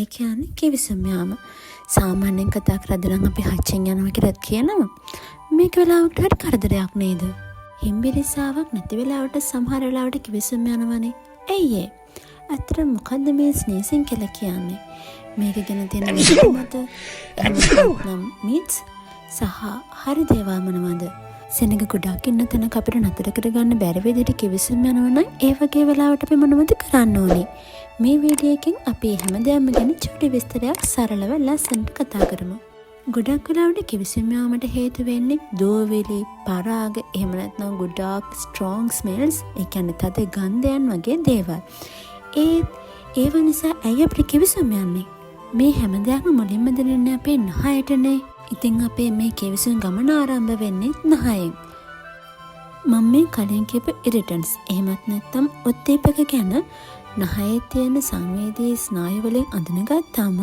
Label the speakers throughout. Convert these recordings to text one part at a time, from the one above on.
Speaker 1: ඒ කියන්නේ කිවිසුම් යාම. සාමාන්‍යයෙන් කතා කරද්දී නම් අපි හච්චෙන් යනවා කියලා කියනවා. මේක වෙලාවකට හරි කරදරයක් නේද? හිම්බිරිස්සාවක් නැති වෙලාවට සමහර වෙලාවට කිවිසුම් යනවනේ. ඇයි ඒ? අතර මොකද්ද මේ ස්නීසින් කියලා කියන්නේ? මේක ගැන තියෙන විස්තරමත නම් මිත්ස් සහ හරි දේවල් මොනවද? සෙනඟ ගොඩක් ඉන්න තැනක අපිට නතර කරගන්න බැරි විදිහට කිවිසුම් යනවා නම් ඒ වගේ වෙලාවට අපි මොනවද කරන්න ඕනේ? මේ වීඩියෝ එකෙන් අපි හැමදේම ගැන චුටි විස්තරයක් සරලව ලස්සනට කතා කරමු. ගොඩක් වෙලාවට කිවිසුම් යාමට හේතු වෙන්නේ දෝවිලි, පරාග, එහෙම නැත්නම් ගොඩාක් ස්ට්‍රෝං ස්මෙල්ස්, ඒ කියන්නේ තද ගන්ධයන් වගේ දේවල්. ඒව නිසා ඇයි අපිට කිවිසුම් යන්නේ? මේ හැමදේම මුලින්ම දැනෙන්නේ අපේ නහයටනේ. ඉතින් අපේ මේ කිවිසුම් ගමන ආරම්භ වෙන්නේ නහයෙන්. මම මේ කලින් කියපු ඉරිටන්ට්ස් එහෙමත් නැත්නම් උද්දීපක ගැන නහයේ තියෙන සංවේදී ස්නායු වලින් අඳුනගත්තාම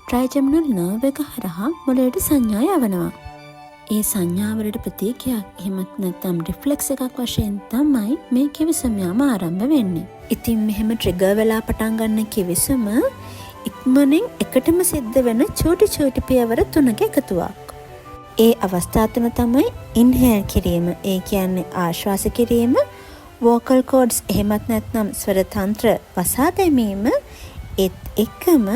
Speaker 1: ට්‍රයිජෙමිනල් නර්ව් එක හරහා මොළයට සංඥා යවනවා. ඒ සංඥා වලට ප්‍රතික්‍රියාවක් එහෙමත් නැත්නම් රිෆ්ලෙක්ස් එකක් වශයෙන් තමයි මේ කිවිසුම් යාම ආරම්භ වෙන්නේ. ඉතින් මෙහෙම ට්‍රිගර් වෙලා පටන් ගන්න කිවිසුම ඉක්මනින් එකටම සිද්ධ වෙන චූටි පියවර 3ක එකතුවක්. ඒ අවස්ථා තුන තමයි ඉන්හේල් කිරීම, ඒ කියන්නේ ආශ්වාස කිරීම, වෝකල් කෝඩ්ස් එහෙමත් නැත්නම් ස්වර තන්ත්‍ර වසා දැමීම, ඒත් එකම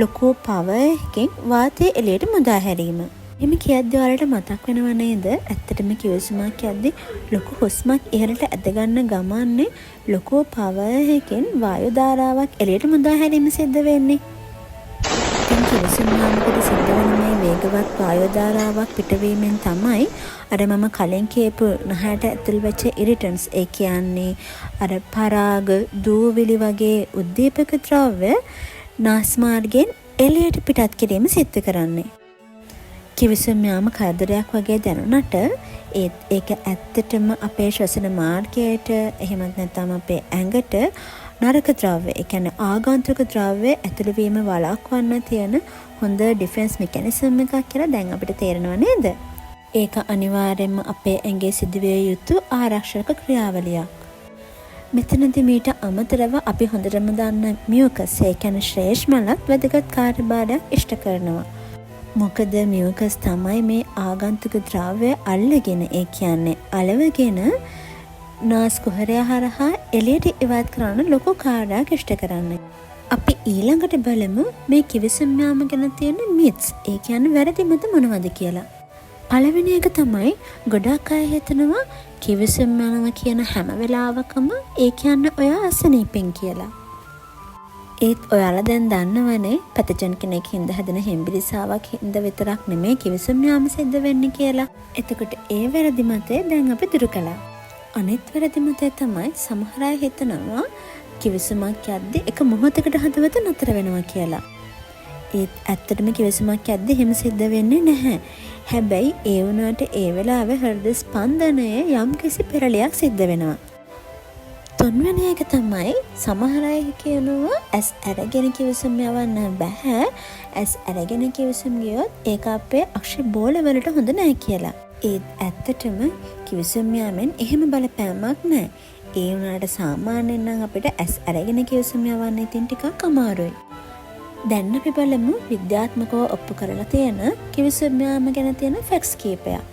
Speaker 1: ලොකු පවර් එකකින් වාතය එළියට මුදා හැරීම. එමෙ කියද්දී ඔයාලට මතක් වෙනව නේද? ඇත්තටම කිවිසුමක් යද්දී ලොකු හුස්මක් ඉහළට ඇද ගන්න ගමන්නේ ලොකු පවර් එකකින් වායු ධාරාවක් එළියට මුදා හැරීම සිද්ධ වෙන්නේ. ඉතින් කිවිසුම් යාමකදී සිද්ධ වෙන මේ වේගවත් වායු ධාරාවක් පිටවීමෙන් තමයි අර මම කලින් කියපු නහයට ඇතුල් වෙච්ච ඉරිටන්ට්ස්, ඒ කියන්නේ අර පරාග, දූවිලි වගේ උද්දීපක ද්‍රව්‍ය නාස් මාර්ගයෙන් එළියට පිටත් කිරීම සිද්ධ කරන්නේ. කිවිසුම් යාම කරදරයක් වගේ දැනුණට ඒක ඇත්තටම අපේ ශ්වසන මාර්ගයට එහෙමත් නැත්නම් අපේ ඇඟට නරක ද්‍රව්‍ය, ඒ කියන්නේ ආගන්තුක ද්‍රව්‍ය ඇතුළු වීම වළක්වන්න තියෙන හොඳ ඩිෆෙන්ස් මෙකැනිසම් එකක් කියලා දැන් අපිට තේරෙනව නේද? ඒක අනිවාර්යයෙන්ම අපේ ඇඟේ සිදුවිය යුතු ආරක්ෂක ක්‍රියාවලියක්. මෙතනදී මීට අමතරව අපි හොඳටම දන්න මියුකස්, ඒ කියන්නේ ශ්‍රේෂ්මලත් වැදගත් කාර්යභාරයක් ඉෂ්ට කරනවා. මොකද මියුකස් තමයි මේ ආගන්තුක ද්‍රව්‍ය අල්ලගෙන, ඒ කියන්නේ අලවගෙන නාස් කුහරය හරහා එළියට ඉවත් කරන ලොකු කාර්යයක් ඉෂ්ට කරන්නේ. අපි ඊළඟට බලමු මේ කිවිසුම් යාම ගැන තියෙන මිත්ස්, ඒ කියන්නේ වැරදි මත මොනවද කියලා. පළවෙනි එක තමයි ගොඩක් අය හිතනවා කිවිසුම් යනවා කියන හැම වෙලාවකම ඒ කියන්නේ ඔයා අසනීපෙන් කියලා. ඒත් ඔයාලා දැන් දන්නවනේ පැතජන් කෙනෙක් හින්දා හැදෙන හෙම්බිරිසාවක් හින්දා විතරක් නෙමෙයි කිවිසුම් යාම සිද්ධ වෙන්නේ කියලා. එතකොට ඒ වැරදි මතය දැන් අපි දුරු කළා. අනිත් වැරදි මතය තමයි සමහර අය හිතනවා කිවිසුමක් යද්දී එක මොහොතකට හදවත නතර වෙනවා කියලා. ඒත් ඇත්තටම කිවිසුමක් යද්දී එහෙම සිද්ධ වෙන්නේ නැහැ. හැබැයි ඒ වුණාට ඒ වෙලාවේ හෘද ස්පන්දනයේ යම්කිසි පෙරලියක් සිද්ධ වෙනවා. තුන්වෙනි එක තමයි සමහර අය කියනවා ඇස් අරගෙන කිවිසුම් යවන්න බෑ. ඇස් අරගෙන කිවිසුම් ගියොත් ඒක අපේ අක්ෂි බෝල වලට හොඳ නෑ කියලා. ඒත් ඇත්තටම කිවිසුම් යාමෙන් එහෙම බලපෑමක් නෑ. ඒ වුණාට සාමාන්‍යයෙන් නම් අපිට ඇස් අරගෙන කිවිසුම් යවන්න ඉතින් ටිකක් අමාරුයි. දැන් අපි බලමු විද්‍යාත්මකව ඔප්පු කරලා තියෙන කිවිසුම් යාම ගැන තියෙන ෆැක්ට්ස් කීපයක්.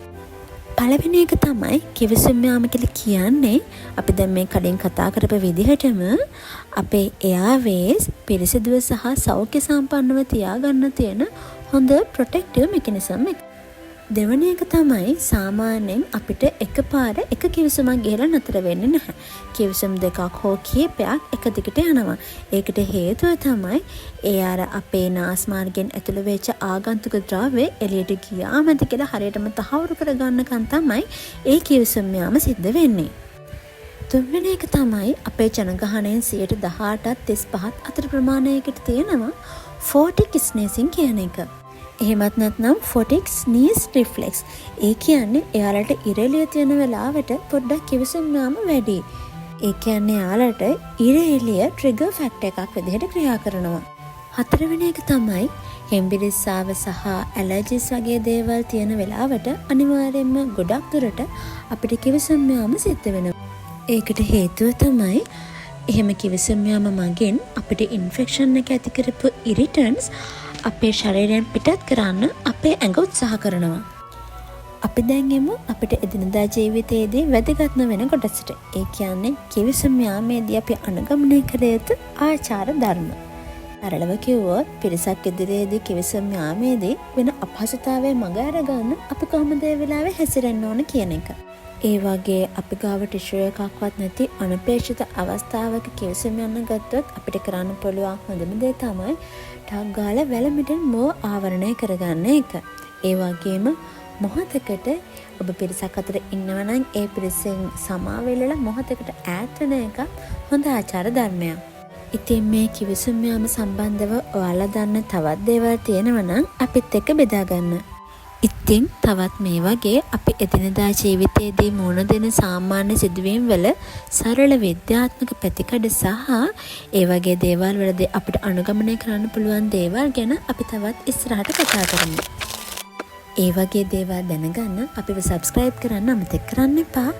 Speaker 1: පළවෙනි එක තමයි කිවිසුම් යාම කියලා කියන්නේ අපි දැන් මේ කලින් කතා කරපු විදිහටම අපේ එයාවේස් පිරිසිදුව සහ සෞඛ්‍ය සම්පන්නව තියාගන්න තියෙන හොඳ ප්‍රොටෙක්ටිව් මෙකැනිසම් එක. දෙවෙනි එක තමයි සාමාන්‍යයෙන් අපිට එකපාර එක කිවිසුමක් ගිහලා නතර වෙන්නේ නැහැ. කිවිසුම් දෙකක් හෝ කීපයක් එක දිගට යනවා. ඒකට හේතුව තමයි ඒ අර අපේ නාස් මාර්ගයෙන් ඇතුළු වෙච්ච ආගන්තුක ද්‍රව්‍ය එළියට ගියාමද කියලා හරියටම තහවුරු කරගන්නකන් තමයි ඒ කිවිසුම් යාම සිද්ධ වෙන්නේ. තුන්වෙනි එක තමයි අපේ ජනගහනයෙන් 18ත් 35ත් අතර ප්‍රමාණයකට තියෙනවා ෆෝටික් ස්නීසින් කියන එක. එහෙමත් නැත්නම් ෆොටික් ස්නීස් රිෆ්ලෙක්ස්. ඒ කියන්නේ එයාලට ඉරෙලිය තියෙන වෙලාවට පොඩ්ඩක් කිවිසුම් යාම වැඩි. ඒ කියන්නේ එයාලට ඉරෙලිය ට්‍රිගර් ෆැක්ටර් එකක් විදිහට ක්‍රියා කරනවා. හතරවෙනි එක තමයි හෙම්බිරිස්සාව සහ ඇලර්ජිස් වගේ දේවල් තියෙන වෙලාවට අනිවාර්යයෙන්ම ගොඩක් දුරට අපිට කිවිසුම් යාම සිද්ධ වෙනවා. ඒකට හේතුව තමයි එහෙම කිවිසුම් යාම මගින් අපිට ඉන්ෆෙක්ෂන් එක ඇති කරපු ඉරිටන්ට්ස් අපේ ශරීරයෙන් පිටත් කරන්න අපේ ඇඟ උත්සාහ කරනවා. අපි දැන් එමු අපිට එදිනදා ජීවිතයේදී වැදගත්ම වෙන කොටසට. ඒ කියන්නේ කිවිසුම් යාමේදී අපි අනුගමනය කළ යුතු ආචාර ධර්ම. සරලව කිව්වොත් පිරිසක් ඉදිරියේදී කිවිසුම් යාමේදී වෙන අපහසුතාවය මඟ අරගන්න අපි කොහොමද ඒ වෙලාවේ හැසිරෙන්න ඕන කියන එක. ඒ වගේ අපි ගාව ටිෂු එකක්වත් නැති අනපේක්ෂිත අවස්ථාවක කිවිසුම් යන්න ගත්තොත් අපිට කරන්න පුළුවන් හොඳම දේ තමයි ටක් ගාලා වැලමිටෙන් මෝ ආවරණය කරගන්න එක. ඒ වගේම මොහොතකට ඔබ පිරිසක් අතර ඉන්නවා නම් ඒ පිරිසෙන් සමාවෙලලා මොහොතකට ඈත් වෙන එක හොඳ ආචාර ධර්මයක්. ඉතින් මේ කිවිසුම් යාම සම්බන්ධව ඔයාලා දන්න තවත් දේවල් තියෙනවා නම් අපිත් එක්ක බෙදා ගන්න. ඉතින් තවත් මේ වගේ අපි එදිනදා ජීවිතයේදී මුහුණ දෙන සාමාන්‍ය සිදුවීම් වල සරල විද්‍යාත්මක පැතිකඩ සහ ඒ වගේ දේවල් වලදී අපිට අනුගමනය කරන්න පුළුවන් දේවල් ගැන අපි තවත් ඉස්සරහට කතා කරමු. ඒ වගේ දේවල් දැනගන්න අපිව subscribe කරන්න අමතක කරන්න එපා.